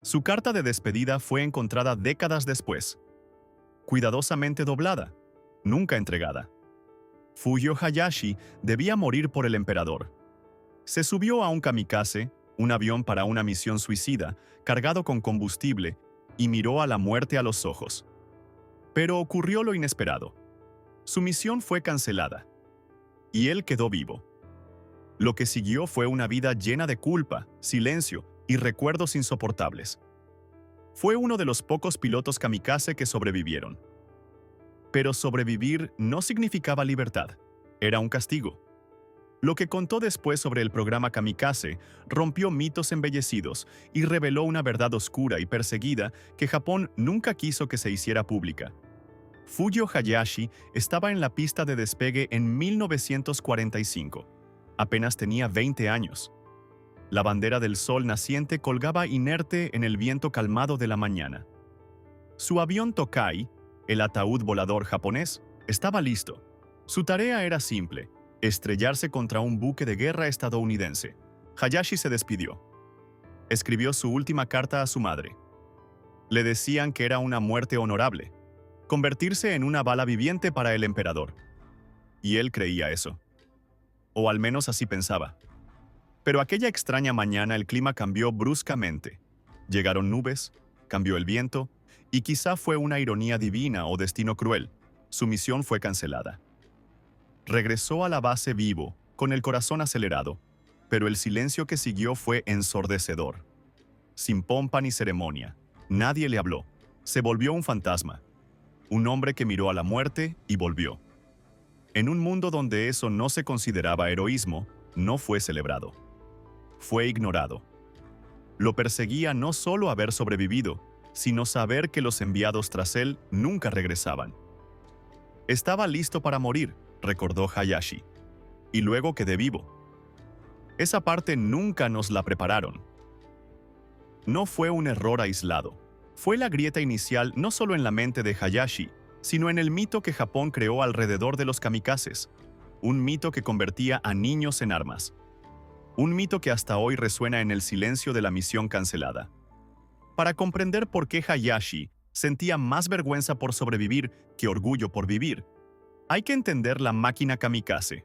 Su carta de despedida fue encontrada décadas después, cuidadosamente doblada, nunca entregada. Fujio Hayashi debía morir por el emperador. Se subió a un kamikaze, un avión para una misión suicida, cargado con combustible, y miró a la muerte a los ojos. Pero ocurrió lo inesperado. Su misión fue cancelada, y él quedó vivo. Lo que siguió fue una vida llena de culpa, silencio y recuerdos insoportables. Fue uno de los pocos pilotos kamikaze que sobrevivieron. Pero sobrevivir no significaba libertad, era un castigo. Lo que contó después sobre el programa kamikaze rompió mitos embellecidos y reveló una verdad oscura y perseguida que Japón nunca quiso que se hiciera pública. Fujio Hayashi estaba en la pista de despegue en 1945. Apenas tenía 20 años. La bandera del sol naciente colgaba inerte en el viento calmado de la mañana. Su avión Tokai, el ataúd volador japonés, estaba listo. Su tarea era simple: estrellarse contra un buque de guerra estadounidense. Hayashi se despidió. Escribió su última carta a su madre. Le decían que era una muerte honorable, convertirse en una bala viviente para el emperador. Y él creía eso. O al menos así pensaba. Pero aquella extraña mañana el clima cambió bruscamente. Llegaron nubes, cambió el viento, y quizá fue una ironía divina o destino cruel. Su misión fue cancelada. Regresó a la base vivo, con el corazón acelerado, pero el silencio que siguió fue ensordecedor. Sin pompa ni ceremonia, nadie le habló. Se volvió un fantasma. Un hombre que miró a la muerte y volvió. En un mundo donde eso no se consideraba heroísmo, no fue celebrado. Fue ignorado. Lo perseguía no solo haber sobrevivido, sino saber que los enviados tras él nunca regresaban. Estaba listo para morir, recordó Hayashi. Y luego quedé vivo. Esa parte nunca nos la prepararon. No fue un error aislado. Fue la grieta inicial no solo en la mente de Hayashi, sino en el mito que Japón creó alrededor de los kamikazes. Un mito que convertía a niños en armas. Un mito que hasta hoy resuena en el silencio de la misión cancelada. Para comprender por qué Hayashi sentía más vergüenza por sobrevivir que orgullo por vivir, hay que entender la máquina kamikaze.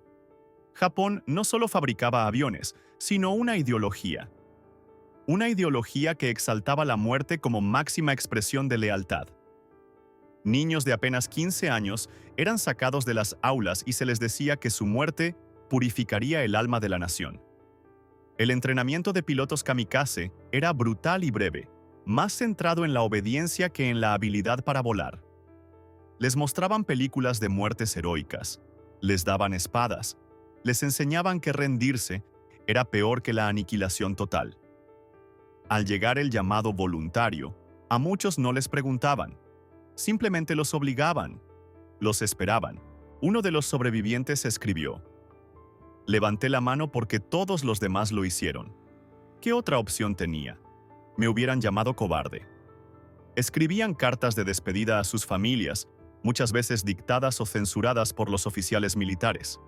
Japón no solo fabricaba aviones, sino una ideología. Una ideología que exaltaba la muerte como máxima expresión de lealtad. Niños de apenas 15 años eran sacados de las aulas y se les decía que su muerte purificaría el alma de la nación. El entrenamiento de pilotos kamikaze era brutal y breve, más centrado en la obediencia que en la habilidad para volar. Les mostraban películas de muertes heroicas, les daban espadas, les enseñaban que rendirse era peor que la aniquilación total. Al llegar el llamado voluntario, a muchos no les preguntaban. Simplemente los obligaban, los esperaban. Uno de los sobrevivientes escribió: «Levanté la mano porque todos los demás lo hicieron. ¿Qué otra opción tenía? Me hubieran llamado cobarde». Escribían cartas de despedida a sus familias, muchas veces dictadas o censuradas por los oficiales militares.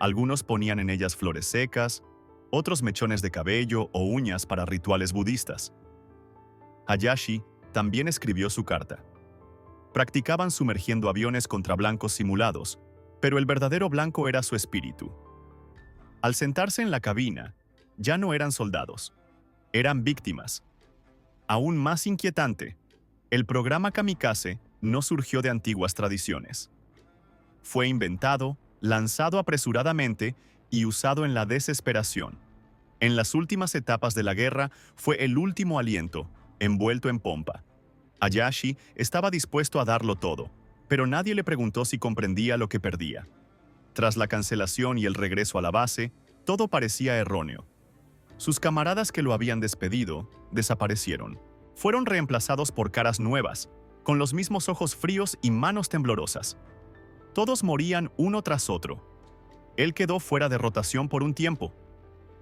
Algunos ponían en ellas flores secas, otros mechones de cabello o uñas para rituales budistas. Hayashi también escribió su carta. Practicaban sumergiendo aviones contra blancos simulados, pero el verdadero blanco era su espíritu. Al sentarse en la cabina, ya no eran soldados, eran víctimas. Aún más inquietante, el programa kamikaze no surgió de antiguas tradiciones. Fue inventado, lanzado apresuradamente y usado en la desesperación. En las últimas etapas de la guerra fue el último aliento, envuelto en pompa. Hayashi estaba dispuesto a darlo todo, pero nadie le preguntó si comprendía lo que perdía. Tras la cancelación y el regreso a la base, todo parecía erróneo. Sus camaradas que lo habían despedido desaparecieron. Fueron reemplazados por caras nuevas, con los mismos ojos fríos y manos temblorosas. Todos morían uno tras otro. Él quedó fuera de rotación por un tiempo,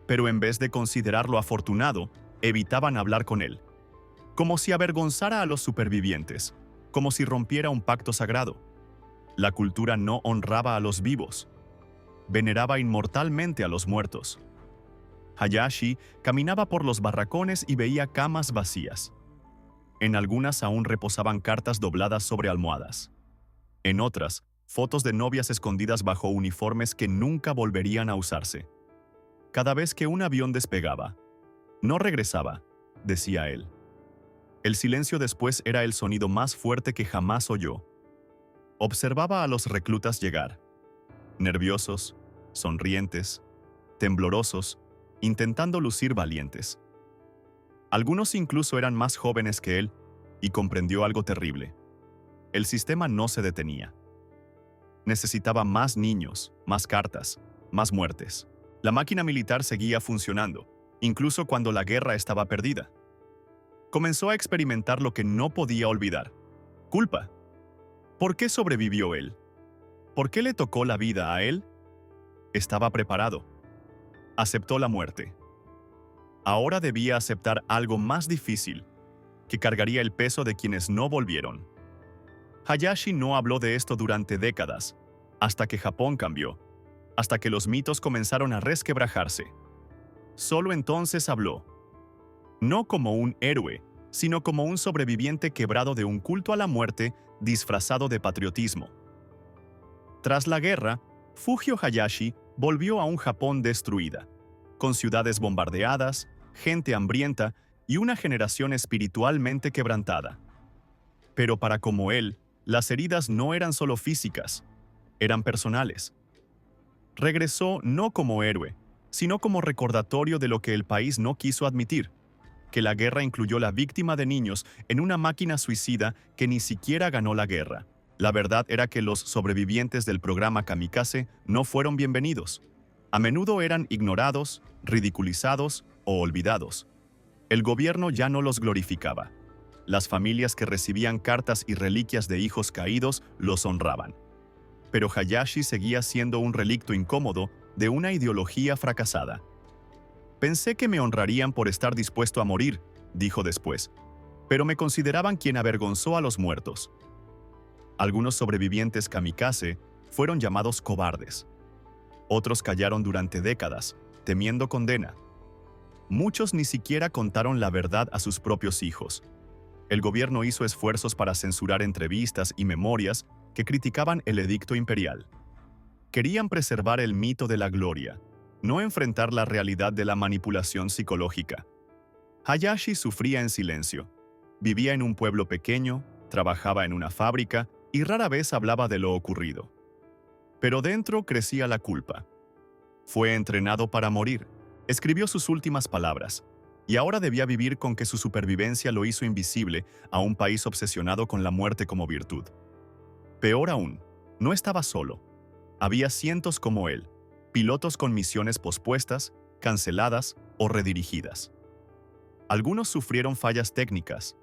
pero en vez de considerarlo afortunado, evitaban hablar con él. Como si avergonzara a los supervivientes, como si rompiera un pacto sagrado. La cultura no honraba a los vivos, veneraba inmortalmente a los muertos. Hayashi caminaba por los barracones y veía camas vacías. En algunas aún reposaban cartas dobladas sobre almohadas. En otras, fotos de novias escondidas bajo uniformes que nunca volverían a usarse. Cada vez que un avión despegaba, «No regresaba», decía él. El silencio después era el sonido más fuerte que jamás oyó. Observaba a los reclutas llegar, nerviosos, sonrientes, temblorosos, intentando lucir valientes. Algunos incluso eran más jóvenes que él, y comprendió algo terrible. El sistema no se detenía. Necesitaba más niños, más cartas, más muertes. La máquina militar seguía funcionando, incluso cuando la guerra estaba perdida. Comenzó a experimentar lo que no podía olvidar: culpa. ¿Por qué sobrevivió él? ¿Por qué le tocó la vida a él? Estaba preparado. Aceptó la muerte. Ahora debía aceptar algo más difícil, que cargaría el peso de quienes no volvieron. Hayashi no habló de esto durante décadas, hasta que Japón cambió, hasta que los mitos comenzaron a resquebrajarse. Solo entonces habló. No como un héroe, sino como un sobreviviente quebrado de un culto a la muerte disfrazado de patriotismo. Tras la guerra, Fujio Hayashi volvió a un Japón destruida, con ciudades bombardeadas, gente hambrienta y una generación espiritualmente quebrantada. Pero para como él, las heridas no eran solo físicas, eran personales. Regresó no como héroe, sino como recordatorio de lo que el país no quiso admitir: que la guerra incluyó la víctima de niños en una máquina suicida que ni siquiera ganó la guerra. La verdad era que los sobrevivientes del programa Kamikaze no fueron bienvenidos. A menudo eran ignorados, ridiculizados o olvidados. El gobierno ya no los glorificaba. Las familias que recibían cartas y reliquias de hijos caídos los honraban. Pero Hayashi seguía siendo un relicto incómodo de una ideología fracasada. «Pensé que me honrarían por estar dispuesto a morir», dijo después, «pero me consideraban quien avergonzó a los muertos». Algunos sobrevivientes kamikaze fueron llamados cobardes. Otros callaron durante décadas, temiendo condena. Muchos ni siquiera contaron la verdad a sus propios hijos. El gobierno hizo esfuerzos para censurar entrevistas y memorias que criticaban el edicto imperial. Querían preservar el mito de la gloria, no enfrentar la realidad de la manipulación psicológica. Hayashi sufría en silencio. Vivía en un pueblo pequeño, trabajaba en una fábrica y rara vez hablaba de lo ocurrido. Pero dentro crecía la culpa. Fue entrenado para morir, escribió sus últimas palabras, y ahora debía vivir con que su supervivencia lo hizo invisible a un país obsesionado con la muerte como virtud. Peor aún, no estaba solo. Había cientos como él, pilotos con misiones pospuestas, canceladas o redirigidas. Algunos sufrieron fallas técnicas,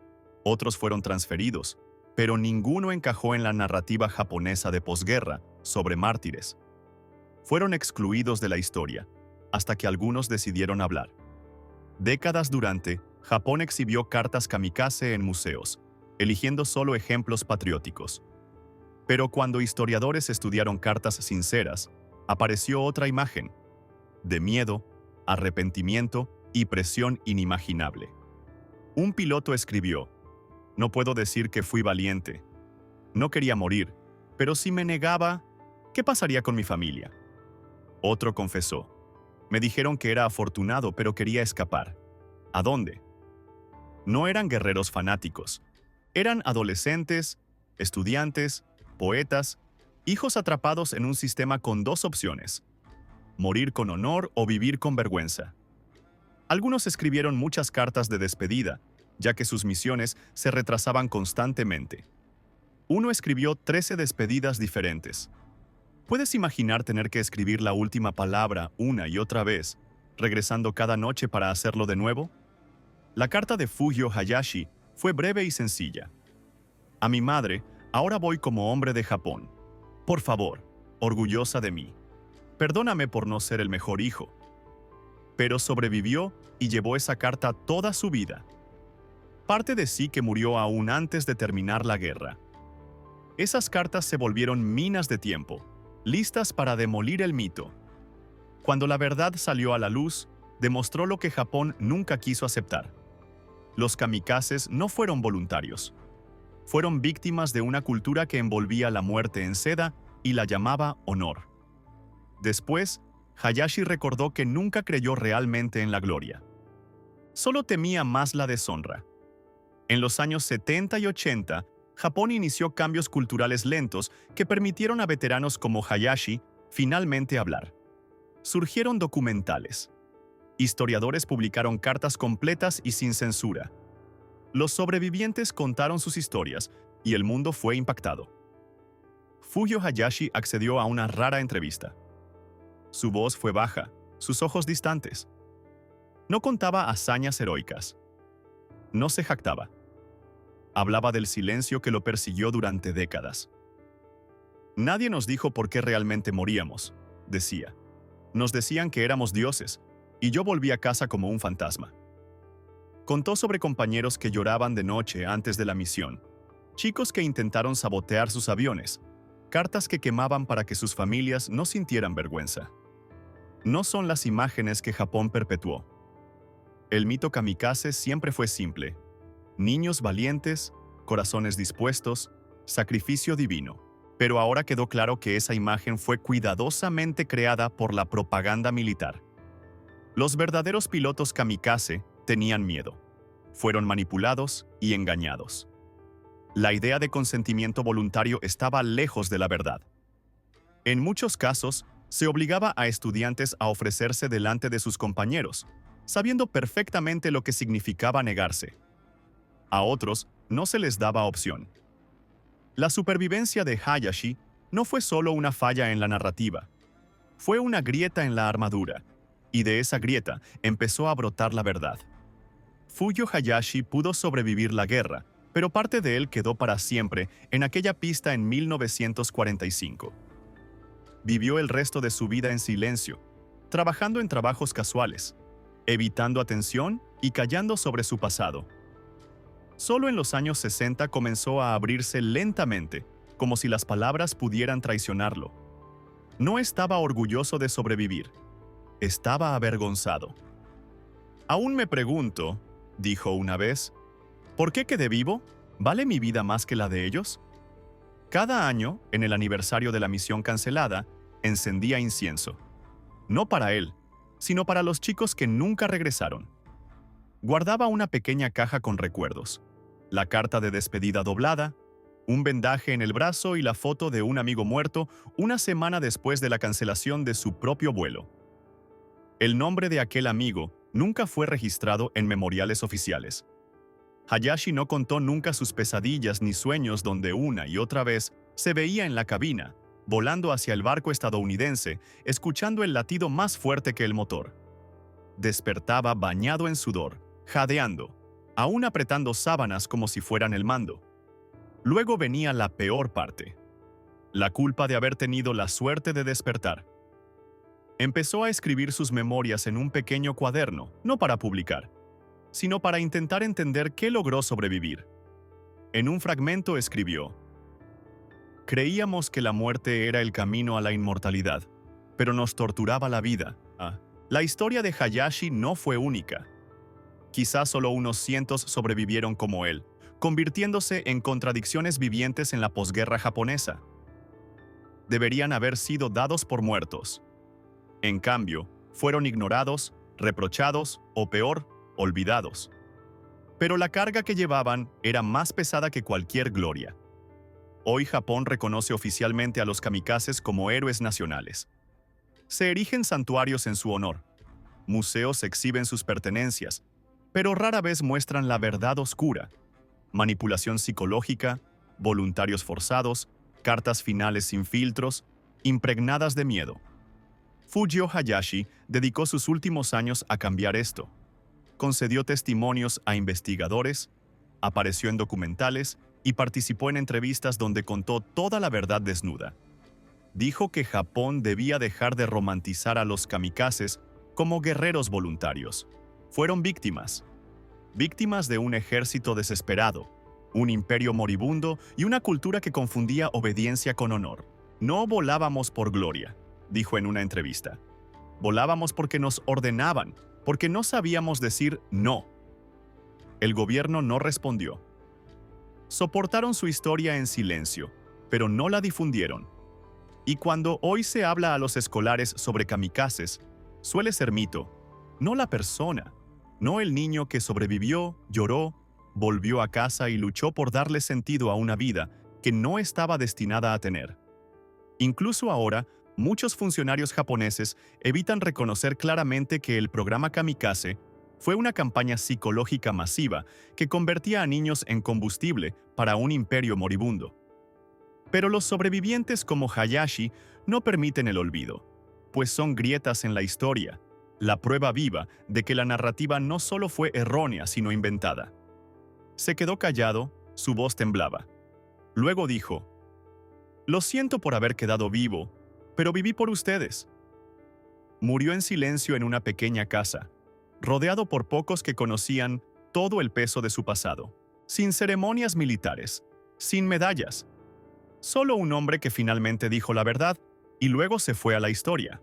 otros fueron transferidos, pero ninguno encajó en la narrativa japonesa de posguerra sobre mártires. Fueron excluidos de la historia, hasta que algunos decidieron hablar. Décadas durante, Japón exhibió cartas kamikaze en museos, eligiendo solo ejemplos patrióticos. Pero cuando historiadores estudiaron cartas sinceras, apareció otra imagen: de miedo, arrepentimiento y presión inimaginable. Un piloto escribió: «No puedo decir que fui valiente. No quería morir, pero si me negaba, ¿qué pasaría con mi familia?». Otro confesó: «Me dijeron que era afortunado, pero quería escapar». ¿A dónde? No eran guerreros fanáticos. Eran adolescentes, estudiantes, poetas, hijos atrapados en un sistema con dos opciones: morir con honor o vivir con vergüenza. Algunos escribieron muchas cartas de despedida, ya que sus misiones se retrasaban constantemente. Uno escribió 13 despedidas diferentes. ¿Puedes imaginar tener que escribir la última palabra una y otra vez, regresando cada noche para hacerlo de nuevo? La carta de Fujio Hayashi fue breve y sencilla. «A mi madre, ahora voy como hombre de Japón. Por favor, orgullosa de mí. Perdóname por no ser el mejor hijo». Pero sobrevivió y llevó esa carta toda su vida. Parte de sí que murió aún antes de terminar la guerra. Esas cartas se volvieron minas de tiempo, listas para demolir el mito. Cuando la verdad salió a la luz, demostró lo que Japón nunca quiso aceptar. Los kamikazes no fueron voluntarios. Fueron víctimas de una cultura que envolvía la muerte en seda y la llamaba honor. Después, Hayashi recordó que nunca creyó realmente en la gloria. Solo temía más la deshonra. En los años 70 y 80, Japón inició cambios culturales lentos que permitieron a veteranos como Hayashi finalmente hablar. Surgieron documentales. Historiadores publicaron cartas completas y sin censura. Los sobrevivientes contaron sus historias y el mundo fue impactado. Fujio Hayashi accedió a una rara entrevista. Su voz fue baja, sus ojos distantes. No contaba hazañas heroicas. No se jactaba. Hablaba del silencio que lo persiguió durante décadas. Nadie nos dijo por qué realmente moríamos, decía. Nos decían que éramos dioses, y yo volví a casa como un fantasma. Contó sobre compañeros que lloraban de noche antes de la misión, chicos que intentaron sabotear sus aviones, cartas que quemaban para que sus familias no sintieran vergüenza. No son las imágenes que Japón perpetuó. El mito kamikaze siempre fue simple: niños valientes, corazones dispuestos, sacrificio divino. Pero ahora quedó claro que esa imagen fue cuidadosamente creada por la propaganda militar. Los verdaderos pilotos kamikaze tenían miedo. Fueron manipulados y engañados. La idea de consentimiento voluntario estaba lejos de la verdad. En muchos casos, se obligaba a estudiantes a ofrecerse delante de sus compañeros, sabiendo perfectamente lo que significaba negarse. A otros no se les daba opción. La supervivencia de Hayashi no fue solo una falla en la narrativa. Fue una grieta en la armadura, y de esa grieta empezó a brotar la verdad. Fujio Hayashi pudo sobrevivir la guerra, pero parte de él quedó para siempre en aquella pista en 1945. Vivió el resto de su vida en silencio, trabajando en trabajos casuales, evitando atención y callando sobre su pasado. Solo en los años 60 comenzó a abrirse lentamente, como si las palabras pudieran traicionarlo. No estaba orgulloso de sobrevivir. Estaba avergonzado. «Aún me pregunto», dijo una vez, «¿por qué quedé vivo? ¿Vale mi vida más que la de ellos?». Cada año, en el aniversario de la misión cancelada, encendía incienso. No para él, sino para los chicos que nunca regresaron. Guardaba una pequeña caja con recuerdos, la carta de despedida doblada, un vendaje en el brazo y la foto de un amigo muerto una semana después de la cancelación de su propio vuelo. El nombre de aquel amigo nunca fue registrado en memoriales oficiales. Hayashi no contó nunca sus pesadillas ni sueños donde una y otra vez se veía en la cabina, volando hacia el barco estadounidense, escuchando el latido más fuerte que el motor. Despertaba bañado en sudor, jadeando, aún apretando sábanas como si fueran el mando. Luego venía la peor parte: la culpa de haber tenido la suerte de despertar. Empezó a escribir sus memorias en un pequeño cuaderno, no para publicar, sino para intentar entender qué logró sobrevivir. En un fragmento escribió: «Creíamos que la muerte era el camino a la inmortalidad, pero nos torturaba la vida». La historia de Hayashi no fue única. Quizás solo unos cientos sobrevivieron como él, convirtiéndose en contradicciones vivientes en la posguerra japonesa. Deberían haber sido dados por muertos. En cambio, fueron ignorados, reprochados o peor, olvidados. Pero la carga que llevaban era más pesada que cualquier gloria. Hoy Japón reconoce oficialmente a los kamikazes como héroes nacionales. Se erigen santuarios en su honor. Museos exhiben sus pertenencias, pero rara vez muestran la verdad oscura: manipulación psicológica, voluntarios forzados, cartas finales sin filtros, impregnadas de miedo. Fujio Hayashi dedicó sus últimos años a cambiar esto. Concedió testimonios a investigadores, apareció en documentales y participó en entrevistas donde contó toda la verdad desnuda. Dijo que Japón debía dejar de romantizar a los kamikazes como guerreros voluntarios. Fueron víctimas de un ejército desesperado, un imperio moribundo y una cultura que confundía obediencia con honor. «No volábamos por gloria», dijo en una entrevista. «Volábamos porque nos ordenaban, porque no sabíamos decir no. El gobierno no respondió. Soportaron su historia en silencio, pero no la difundieron. Y cuando hoy se habla a los escolares sobre kamikazes, suele ser mito, no la persona, no el niño que sobrevivió, lloró, volvió a casa y luchó por darle sentido a una vida que no estaba destinada a tener. Incluso ahora, muchos funcionarios japoneses evitan reconocer claramente que el programa Kamikaze fue una campaña psicológica masiva que convertía a niños en combustible para un imperio moribundo. Pero los sobrevivientes como Hayashi no permiten el olvido, pues son grietas en la historia, la prueba viva de que la narrativa no solo fue errónea, sino inventada. Se quedó callado, su voz temblaba. Luego dijo: «Lo siento por haber quedado vivo, pero viví por ustedes». Murió en silencio en una pequeña casa, rodeado por pocos que conocían todo el peso de su pasado, sin ceremonias militares, sin medallas. Solo un hombre que finalmente dijo la verdad y luego se fue a la historia.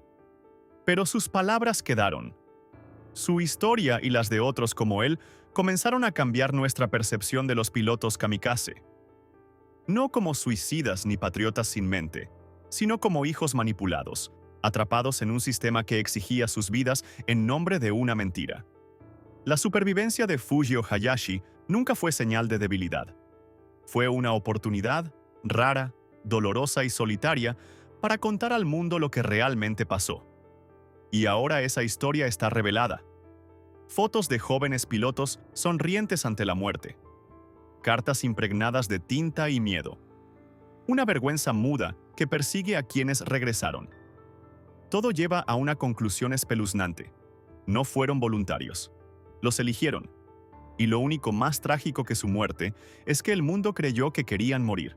Pero sus palabras quedaron. Su historia y las de otros como él comenzaron a cambiar nuestra percepción de los pilotos kamikaze. No como suicidas ni patriotas sin mente, sino como hijos manipulados, atrapados en un sistema que exigía sus vidas en nombre de una mentira. La supervivencia de Fujio Hayashi nunca fue señal de debilidad. Fue una oportunidad, rara, dolorosa y solitaria, para contar al mundo lo que realmente pasó. Y ahora esa historia está revelada. Fotos de jóvenes pilotos sonrientes ante la muerte. Cartas impregnadas de tinta y miedo. Una vergüenza muda que persigue a quienes regresaron. Todo lleva a una conclusión espeluznante. No fueron voluntarios. Los eligieron. Y lo único más trágico que su muerte es que el mundo creyó que querían morir.